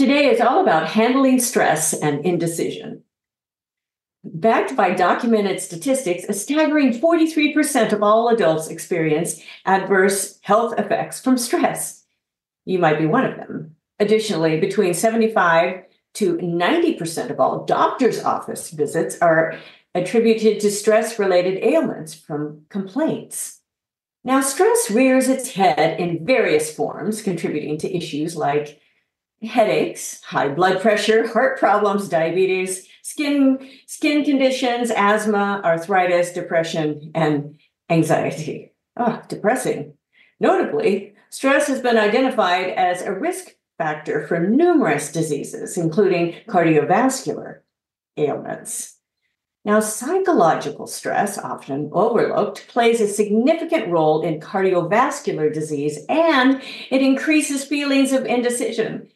Today is all about handling stress and indecision. Backed by documented statistics, a staggering 43% of all adults experience adverse health effects from stress. You might be one of them. Additionally, between 75 to 90% of all doctor's office visits are attributed to stress-related ailments from complaints. Now, stress rears its head in various forms, contributing to issues like headaches, high blood pressure, heart problems, diabetes, skin conditions, asthma, arthritis, depression, and anxiety. Depressing. Notably, stress has been identified as a risk factor for numerous diseases, including cardiovascular ailments. Now, psychological stress, often overlooked, plays a significant role in cardiovascular disease, and it increases feelings of indecision.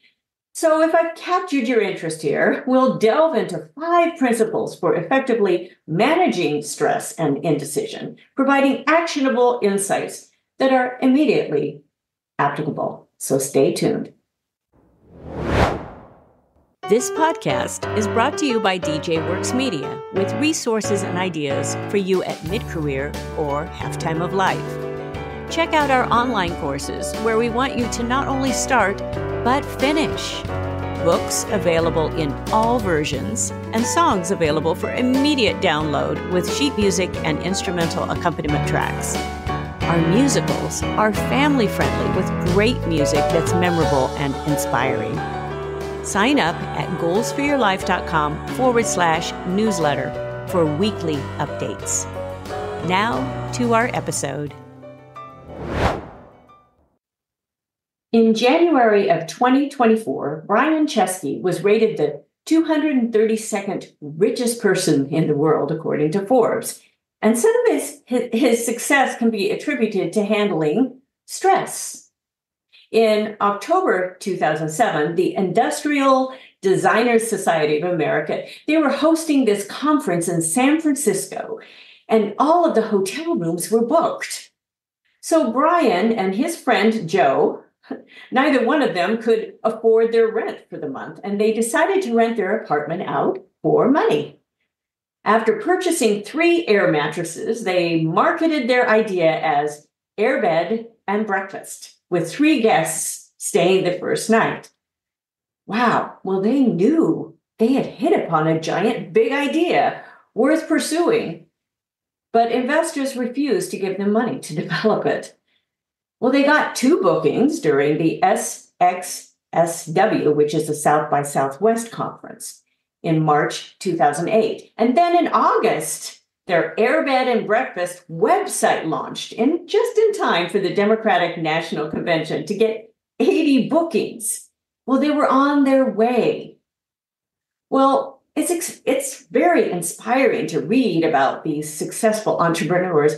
So if I've captured your interest here, we'll delve into 5 principles for effectively managing stress and indecision, providing actionable insights that are immediately applicable. So stay tuned. This podcast is brought to you by DJ Works Media, with resources and ideas for you at mid-career or half-time of life. Check out our online courses where we want you to not only start, but finish. Books available in all versions, and songs available for immediate download with sheet music and instrumental accompaniment tracks. Our musicals are family-friendly with great music that's memorable and inspiring. Sign up at goalsforyourlife.com/newsletter for weekly updates. Now to our episode. In January of 2024, Brian Chesky was rated the 232nd richest person in the world, according to Forbes. And some of his success can be attributed to handling stress. In October 2007, the Industrial Designers Society of America, they were hosting this conference in San Francisco, and all of the hotel rooms were booked. So Brian and his friend Joe, neither one of them could afford their rent for the month, and they decided to rent their apartment out for money. After purchasing 3 air mattresses, they marketed their idea as airbed and breakfast, with 3 guests staying the first night. Wow, well, they knew they had hit upon a giant, big idea worth pursuing, but investors refused to give them money to develop it. Well, they got 2 bookings during the SXSW, which is the South by Southwest conference, in March 2008. And then in August, their airbed and breakfast website launched just in time for the Democratic National Convention to get 80 bookings. Well, they were on their way. Well, it's very inspiring to read about these successful entrepreneurs,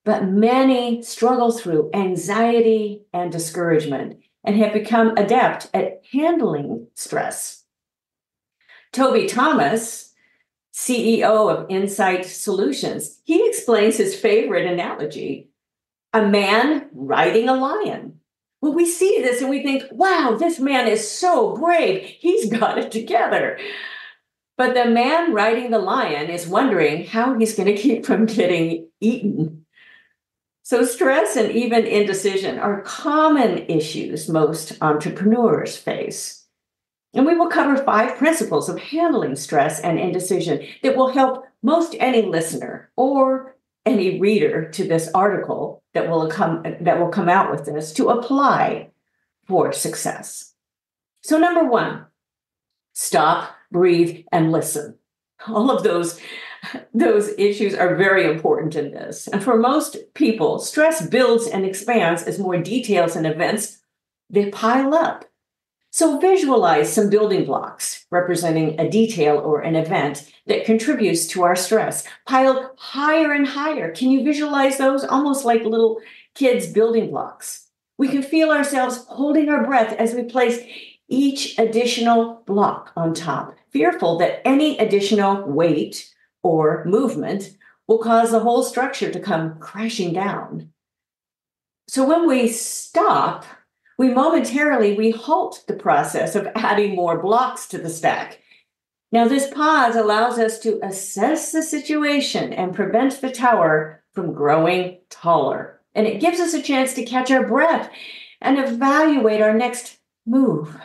but many struggle through anxiety and discouragement and have become adept at handling stress. Toby Thomas, CEO of Insight Solutions, he explains his favorite analogy: a man riding a lion. Well, we see this and we think, wow, this man is so brave. He's got it together. But the man riding the lion is wondering how he's going to keep from getting eaten. So stress and even indecision are common issues most entrepreneurs face. And we will cover 5 principles of handling stress and indecision that will help most any listener or any reader to this article that will come out with this to apply for success. So number 1, stop, breathe, and listen. All of those issues are very important in this. And for most people, stress builds and expands as more details and events, they pile up. So visualize some building blocks representing a detail or an event that contributes to our stress, piled higher and higher. Can you visualize those? Almost like little kids' building blocks. We can feel ourselves holding our breath as we place each additional block on top, fearful that any additional weight or movement will cause the whole structure to come crashing down. So when we stop, we halt the process of adding more blocks to the stack. Now, this pause allows us to assess the situation and prevent the tower from growing taller. And it gives us a chance to catch our breath and evaluate our next move.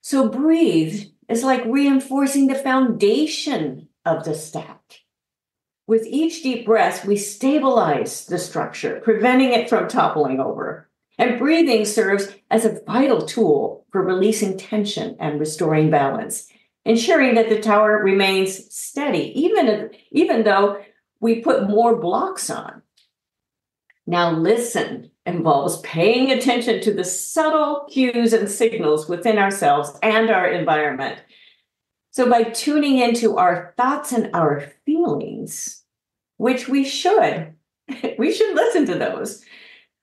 So breathe is like reinforcing the foundation of the stack. With each deep breath, we stabilize the structure, preventing it from toppling over. And breathing serves as a vital tool for releasing tension and restoring balance, ensuring that the tower remains steady, even though we put more blocks on. Now, listen involves paying attention to the subtle cues and signals within ourselves and our environment. So by tuning into our thoughts and our feelings, which we should listen to those,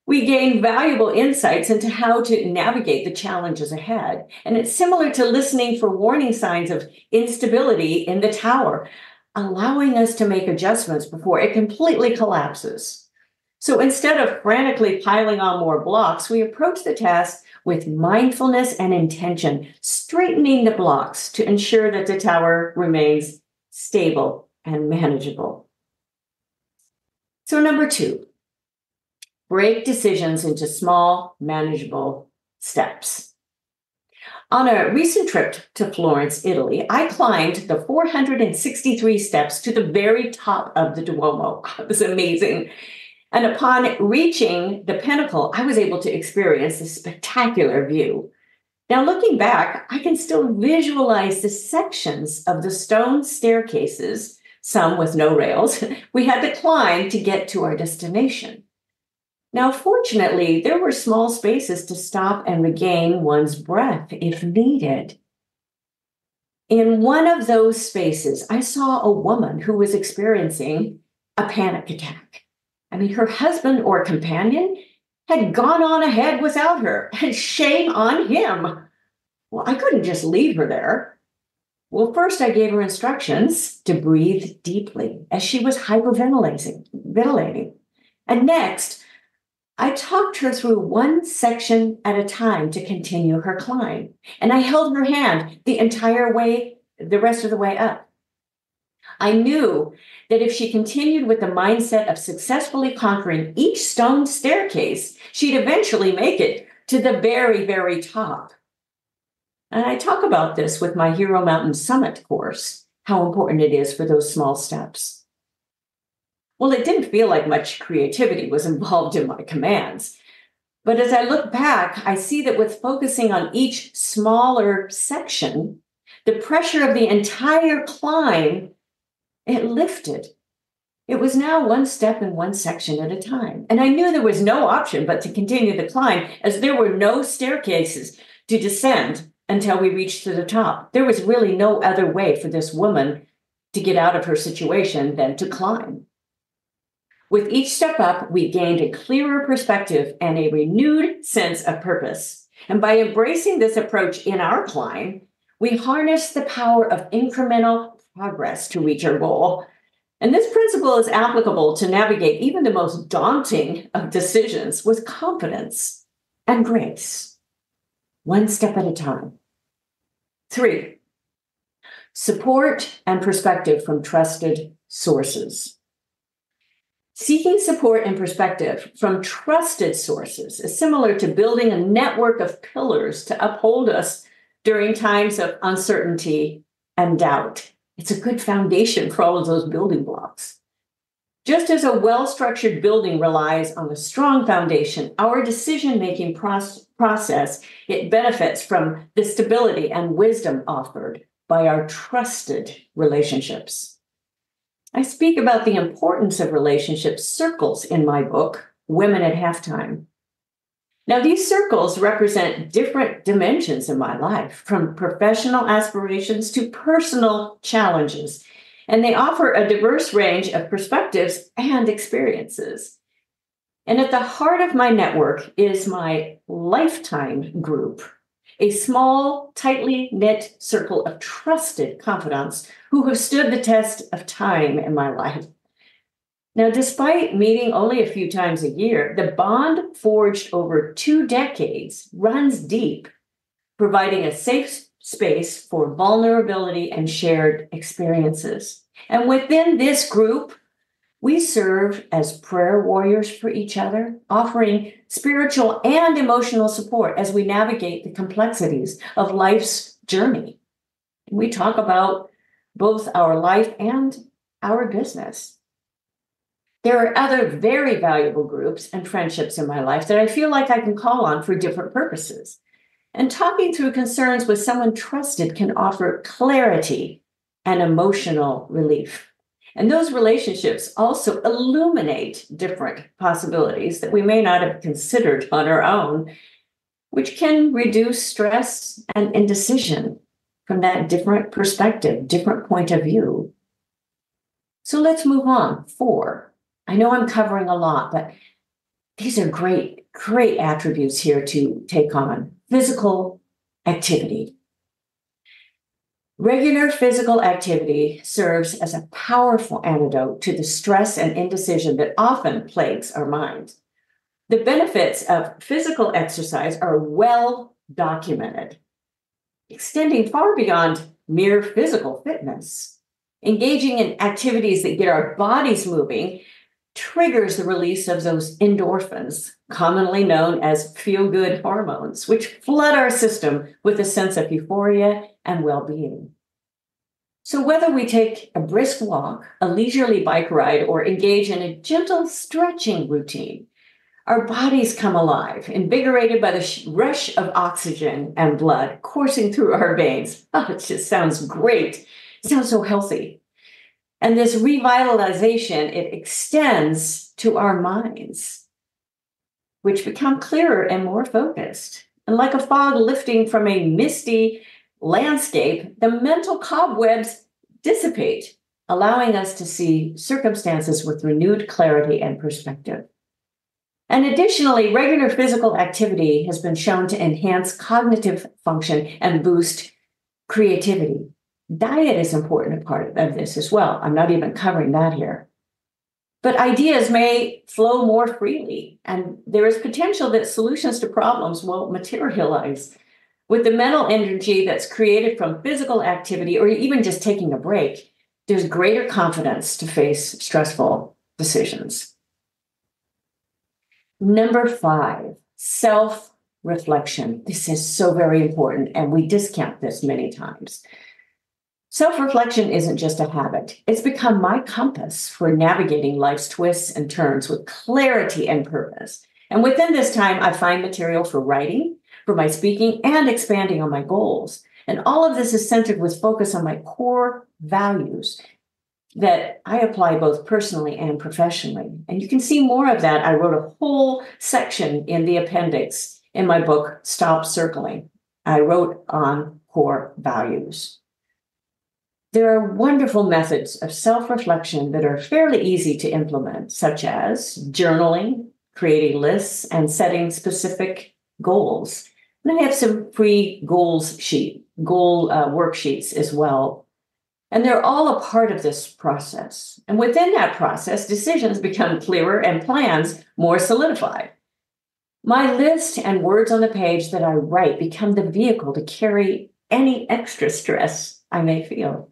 we gain valuable insights into how to navigate the challenges ahead. And it's similar to listening for warning signs of instability in the tower, allowing us to make adjustments before it completely collapses. So instead of frantically piling on more blocks, we approach the task with mindfulness and intention, straightening the blocks to ensure that the tower remains stable and manageable. So number 2, break decisions into small, manageable steps. On a recent trip to Florence, Italy, I climbed the 463 steps to the very top of the Duomo. It was amazing. And upon reaching the pinnacle, I was able to experience this spectacular view. Now, looking back, I can still visualize the sections of the stone staircases, some with no rails, we had to climb to get to our destination. Now, fortunately, there were small spaces to stop and regain one's breath if needed. In one of those spaces, I saw a woman who was experiencing a panic attack. Her husband or companion had gone on ahead without her, and shame on him. Well, I couldn't just leave her there. Well, first I gave her instructions to breathe deeply as she was hyperventilating. And next, I talked her through one section at a time to continue her climb. And I held her hand the rest of the way up. I knew that if she continued with the mindset of successfully conquering each stone staircase, she'd eventually make it to the very, very top. And I talk about this with my Hero Mountain Summit course, how important it is for those small steps. Well, it didn't feel like much creativity was involved in my commands. But as I look back, I see that with focusing on each smaller section, the pressure of the entire climb, it lifted. It was now one step in one section at a time. And I knew there was no option but to continue the climb, as there were no staircases to descend until we reached to the top. There was really no other way for this woman to get out of her situation than to climb. With each step up, we gained a clearer perspective and a renewed sense of purpose. And by embracing this approach in our climb, we harness the power of incremental progress to reach our goal. And this principle is applicable to navigate even the most daunting of decisions with confidence and grace, one step at a time. 3, support and perspective from trusted sources. Seeking support and perspective from trusted sources is similar to building a network of pillars to uphold us during times of uncertainty and doubt. It's a good foundation for all of those building blocks. Just as a well-structured building relies on a strong foundation, our decision-making process, it benefits from the stability and wisdom offered by our trusted relationships. I speak about the importance of relationship circles in my book, Women at Halftime. Now, these circles represent different dimensions in my life, from professional aspirations to personal challenges, and they offer a diverse range of perspectives and experiences. And at the heart of my network is my lifetime group, a small, tightly knit circle of trusted confidants who have stood the test of time in my life. Now, despite meeting only a few times a year, the bond forged over 2 decades runs deep, providing a safe space for vulnerability and shared experiences. And within this group, we serve as prayer warriors for each other, offering spiritual and emotional support as we navigate the complexities of life's journey. We talk about both our life and our business. There are other very valuable groups and friendships in my life that I feel like I can call on for different purposes. And talking through concerns with someone trusted can offer clarity and emotional relief. And those relationships also illuminate different possibilities that we may not have considered on our own, which can reduce stress and indecision from that different perspective, different point of view. So let's move on. 4. I know I'm covering a lot, but these are great attributes here to take on. Physical activity. Regular physical activity serves as a powerful antidote to the stress and indecision that often plagues our minds. The benefits of physical exercise are well documented, extending far beyond mere physical fitness. Engaging in activities that get our bodies moving triggers the release of those endorphins, commonly known as feel-good hormones, which flood our system with a sense of euphoria and well-being. So whether we take a brisk walk, a leisurely bike ride, or engage in a gentle stretching routine, our bodies come alive, invigorated by the rush of oxygen and blood coursing through our veins. Oh, it just sounds great. It sounds so healthy. And this revitalization, it extends to our minds, which become clearer and more focused. And like a fog lifting from a misty landscape, the mental cobwebs dissipate, allowing us to see circumstances with renewed clarity and perspective. And additionally, regular physical activity has been shown to enhance cognitive function and boost creativity. Diet is an important part of this as well. I'm not even covering that here. But ideas may flow more freely, and there is potential that solutions to problems will materialize. With the mental energy that's created from physical activity or even just taking a break, there's greater confidence to face stressful decisions. Number 5, self-reflection. This is so very important, and we discount this many times. Self-reflection isn't just a habit. It's become my compass for navigating life's twists and turns with clarity and purpose. And within this time, I find material for writing, for my speaking, and expanding on my goals. And all of this is centered with focus on my core values that I apply both personally and professionally. And you can see more of that. I wrote a whole section in the appendix in my book, Stop Circling. I wrote on core values. There are wonderful methods of self-reflection that are fairly easy to implement, such as journaling, creating lists, and setting specific goals. And I have some free goal worksheets as well. And they're all a part of this process. And within that process, decisions become clearer and plans more solidified. My list and words on the page that I write become the vehicle to carry any extra stress I may feel.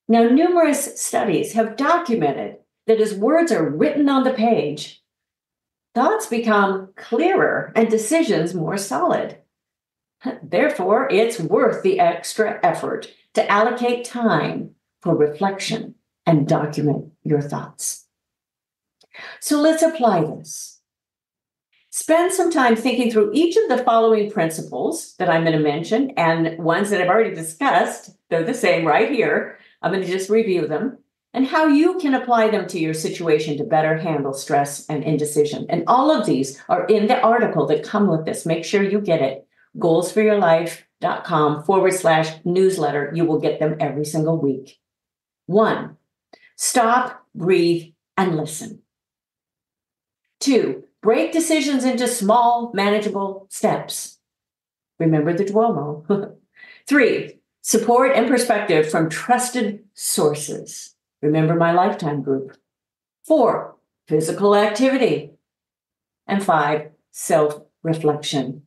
Now, numerous studies have documented that as words are written on the page, thoughts become clearer and decisions more solid. Therefore, it's worth the extra effort to allocate time for reflection and document your thoughts. So let's apply this. Spend some time thinking through each of the following principles that I'm going to mention, and ones that I've already discussed. They're the same right here. I'm going to just review them, and how you can apply them to your situation to better handle stress and indecision. And all of these are in the article that come with this. Make sure you get it. goalsforyourlife.com/newsletter. You will get them every single week. 1, stop, breathe, and listen. 2, break decisions into small, manageable steps. Remember the Duomo. 3, support and perspective from trusted sources. Remember my lifetime group. 4, physical activity. And 5, self-reflection.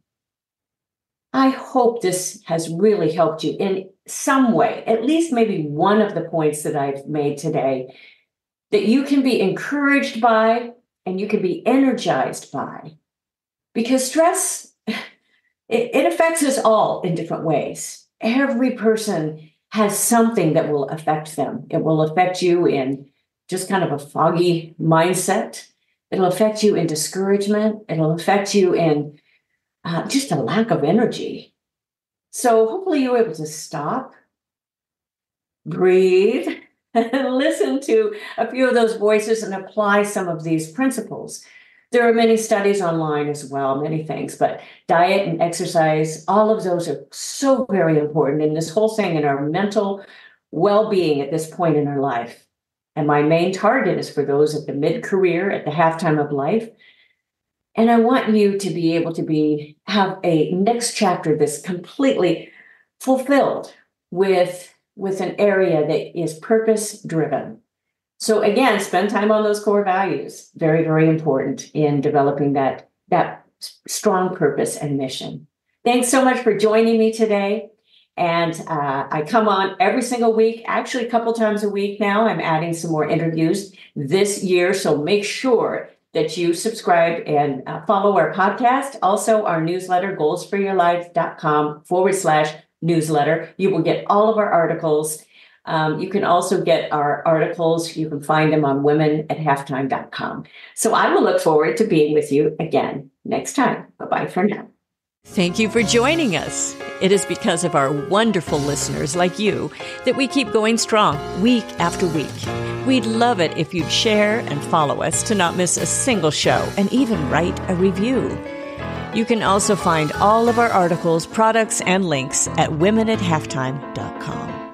I hope this has really helped you in some way, at least maybe one of the points that I've made today, that you can be encouraged by and you can be energized by. Because stress, it affects us all in different ways. Every person has something that will affect them. It will affect you in just kind of a foggy mindset. It'll affect you in discouragement. It'll affect you in just a lack of energy. So hopefully you were able to stop, breathe, and listen to a few of those voices and apply some of these principles. There are many studies online as well, many things, but diet and exercise, all of those are so very important in this whole thing in our mental well-being at this point in our life. And my main target is for those at the mid-career, at the halftime of life. And I want you to be able to have a next chapter that's completely fulfilled with an area that is purpose-driven. So again, spend time on those core values. Very, very important in developing that strong purpose and mission. Thanks so much for joining me today. And I come on every single week, actually a couple times a week now. I'm adding some more interviews this year. So make sure that you subscribe and follow our podcast. Also, our newsletter, goalsforyourlife.com/newsletter. You will get all of our articles. You can also get our articles. You can find them on womenathalftime.com. So I will look forward to being with you again next time. Bye-bye for now. Thank you for joining us. It is because of our wonderful listeners like you that we keep going strong week after week. We'd love it if you'd share and follow us to not miss a single show and even write a review. You can also find all of our articles, products, and links at womenathalftime.com.